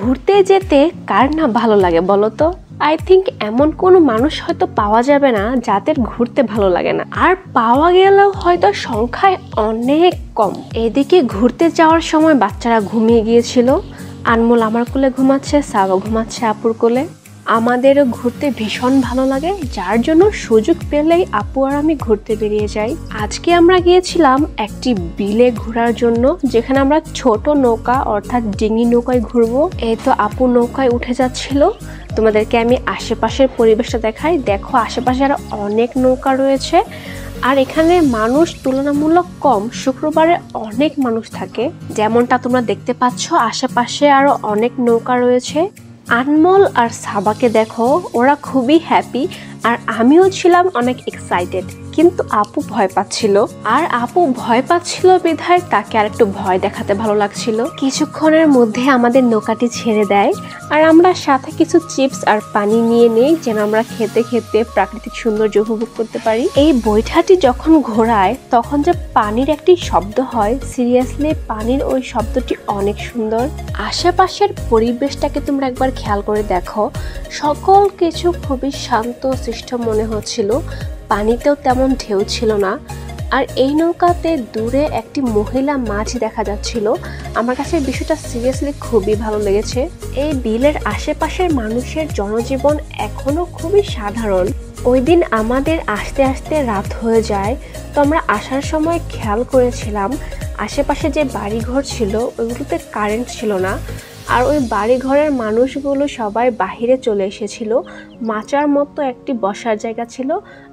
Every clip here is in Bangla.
ঘুরতে যেতে কার না ভালো লাগে বলো তো? আই থিঙ্ক এমন কোনো মানুষ হয়তো পাওয়া যাবে না যাদের ঘুরতে ভালো লাগে না, আর পাওয়া গেলেও হয়তো সংখ্যায় অনেক কম। এদিকে ঘুরতে যাওয়ার সময় বাচ্চারা ঘুমিয়ে গিয়েছিল। আনমোল আমার কোলে ঘুমাচ্ছে, সাবা ঘুমাচ্ছে আপুর কোলে। আমাদেরও ঘুরতে ভীষণ ভালো লাগে, যার জন্য সুযোগ পেলেই আপু আর আমি ঘুরতে বেরিয়ে যাই। আজকে আমরা গিয়েছিলাম একটি বিলে ঘোরার জন্য, যেখানে আমরা ছোট নৌকা অর্থাৎ ডিঙি নৌকায় ঘুরবো। এই তো আপু নৌকায় উঠে যাচ্ছিল। তোমাদেরকে আমি আশেপাশের পরিবেশটা দেখাই। দেখো আশেপাশে আরো অনেক নৌকা রয়েছে, আর এখানে মানুষ তুলনামূলক কম। শুক্রবারে অনেক মানুষ থাকে, যেমনটা তোমরা দেখতে পাচ্ছ। আশেপাশে আরো অনেক নৌকা রয়েছে। আনমোল আর সাবাকে দেখো, ওরা খুবই হ্যাপি, আর আমিও ছিলাম অনেক এক্সাইটেড। কিন্তু আপু ভয় পাচ্ছিল, আর আপু ভয় পাচ্ছিল বিধায় তাকে আর একটু ভয় দেখাতে ভালো লাগছিল। কিছুক্ষণের মধ্যে আমাদের নৌকাটি ছেড়ে দেয়, আর আমরা সাথে কিছু চিপস আর পানি নিয়ে নেই, যেন আমরা খেতে খেতে প্রাকৃতিক সৌন্দর্য উপভোগ করতে পারি। এই বৈঠাটি যখন ঘোরায় তখন যে পানির একটি শব্দ হয়, সিরিয়াসলি পানির ওই শব্দটি অনেক সুন্দর। আশেপাশের পরিবেশটাকে তোমরা একবার খেয়াল করে দেখো, সকল কিছু খুবই শান্ত শিষ্ট মনে হচ্ছিল। পানিতেও তেমন ঢেউ ছিল না, আর এই নৌকাতে দূরে একটি মহিলা মাছ দেখা যাচ্ছিল। আমার কাছে বিষয়টা সিরিয়াসলি খুবই ভালো লেগেছে। এই বিলের আশেপাশের মানুষের জনজীবন এখনো খুবই সাধারণ। ওই দিন আমাদের আসতে আসতে রাত হয়ে যায়, তো আমরা আসার সময় খেয়াল করেছিলাম আশেপাশে যে বাড়িঘর ছিল ওইগুলোতে কারেন্ট ছিল না, আর ওই বাড়ি ঘরের মানুষগুলো সবাই বাহিরে চলে এসেছিল। মাচার মতো একটি বসার জায়গা ছিল,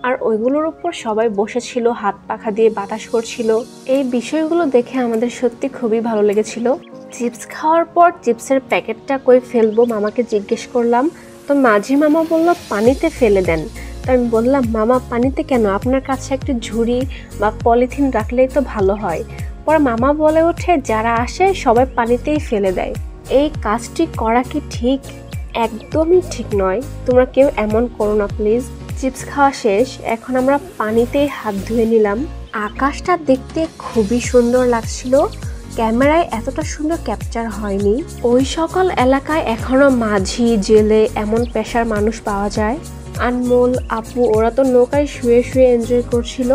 আর ওইগুলোর উপর সবাই বসেছিল, হাত পাখা দিয়ে বাতাস করছিল। এই বিষয়গুলো দেখে আমাদের সত্যি খুবই ভালো লেগেছিল। চিপস খাওয়ার পর চিপসের প্যাকেটটা কই ফেলবো মামাকে জিজ্ঞেস করলাম, তো মাঝি মামা বলল পানিতে ফেলে দেন। তো আমি বললাম, মামা পানিতে কেন? আপনার কাছে একটি ঝুড়ি বা পলিথিন রাখলেই তো ভালো হয়। পরে মামা বলে ওঠে, যারা আসে সবাই পানিতেই ফেলে দেয়। এই কাজটি করা কি ঠিক? একদমই ঠিক নয়। তোমরা কেউ এমন করো না প্লিজ। চিপস খাওয়া শেষ, এখন আমরা পানিতেই হাত ধুয়ে নিলাম। আকাশটা দেখতে খুবই সুন্দর লাগছিল, ক্যামেরায় এতটা সুন্দর ক্যাপচার হয়নি। ওই সকল এলাকায় এখনো মাঝি, জেলে এমন পেশার মানুষ পাওয়া যায়। আনমোল, আপু ওরা তো নৌকায় শুয়ে শুয়ে এনজয় করছিল।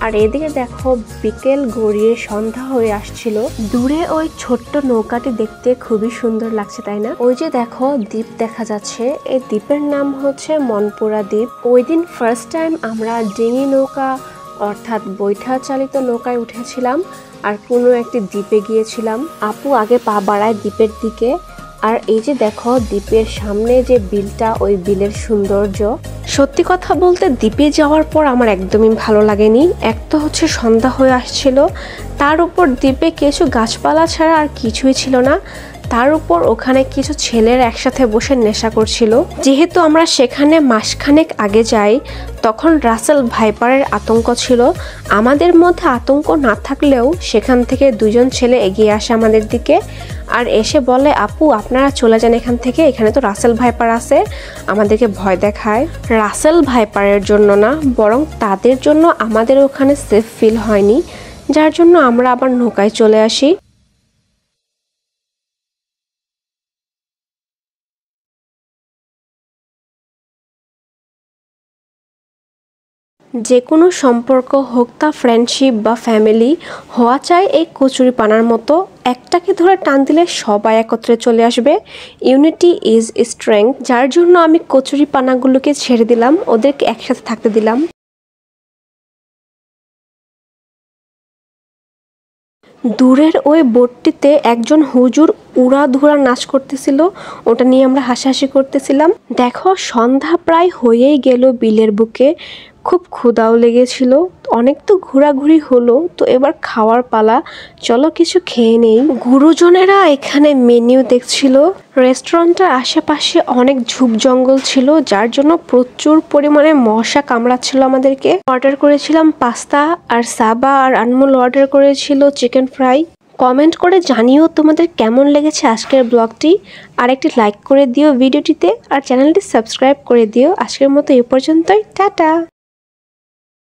আর এদিকে দেখো বিকেল গড়িয়ে সন্ধ্যা হয়ে আসছিল। দূরে ওই ছোট্ট নৌকাটি দেখতে খুবই সুন্দর লাগছে, তাই না? ওই যে দেখো দ্বীপ দেখা যাচ্ছে, এই দ্বীপের নাম হচ্ছে মনপুরা দ্বীপ। ওই দিন ফার্স্ট টাইম আমরা ডিঙি নৌকা অর্থাৎ বৈঠা চালিত নৌকায় উঠেছিলাম, আর কোনো একটি দ্বীপে গিয়েছিলাম। আপু আগে পা বাড়ায় দ্বীপের দিকে, আর এই যে দেখো দ্বীপের সামনে যে বিলটা, ওই বিলের সৌন্দর্য। সত্যি কথা বলতে দ্বীপে যাওয়ার পর আমার একদমই ভালো লাগেনি। এক তো হচ্ছে সন্ধ্যা হয়ে আসছিল, তার উপর দ্বীপে কিছু গাছপালা ছাড়া আর কিছুই ছিল না। তার উপর ওখানে কিছু ছেলের একসাথে বসে নেশা করছিল। যেহেতু আমরা সেখানে মাসখানেক আগে যাই, তখন রাসেল ভাইপারের আতঙ্ক ছিল। আমাদের মধ্যে আতঙ্ক না থাকলেও সেখান থেকে দুজন ছেলে এগিয়ে আসে আমাদের দিকে, আর এসে বলে, আপু আপনারা চলে যান এখান থেকে, এখানে তো রাসেল ভাইপার আছে। আমাদেরকে ভয় দেখায়। রাসেল ভাইপারের জন্য না, বরং তাদের জন্য আমাদের ওখানে সেফ ফিল হয়নি, যার জন্য আমরা আবার নৌকায় চলে আসি। যে কোনো সম্পর্ক হোক, তা ফ্রেন্ডশিপ বা ফ্যামিলি, হওয়া চাই এই কচুরি পানার মতো। একটাকে ধরে টান দিলে সবাই একত্রে চলে আসবে। Unity is strength. যার জন্য আমি কচুরি পানাগুলোকে ছেড়ে দিলাম, ওদেরকে একসাথে থাকতে দিলাম। দূরের ওই বোটটিতে একজন হুজুর উড়াধুরা নাচ করতেছিল, ওটা নিয়ে আমরা হাসাহাসি করতেছিলাম। দেখো সন্ধ্যা প্রায় হয়েই গেল বিলের বুকে। খুব ক্ষুধাও লেগেছিল, অনেক তো ঘোরাঘুরি হলো, তো এবার খাওয়ার পালা। চলো কিছু খেয়ে নেই। গুরুজনেরা এখানে মেনু দেখছিল। রেস্টুরেন্টের আশেপাশে অনেক ঝোপ জঙ্গল ছিল, যার জন্য প্রচুর পরিমাণে মশা কামড়াচ্ছিল আমাদেরকে। অর্ডার করেছিলাম পাস্তা, আর সাবা আর আনমোল অর্ডার করেছিল চিকেন ফ্রাই। কমেন্ট করে জানিও তোমাদের কেমন লেগেছে আজকের ব্লগটি, আর একটি লাইক করে দিও ভিডিওটিতে, আর চ্যানেলটি সাবস্ক্রাইব করে দিও। আজকের মতো এ পর্যন্তই, টাটা।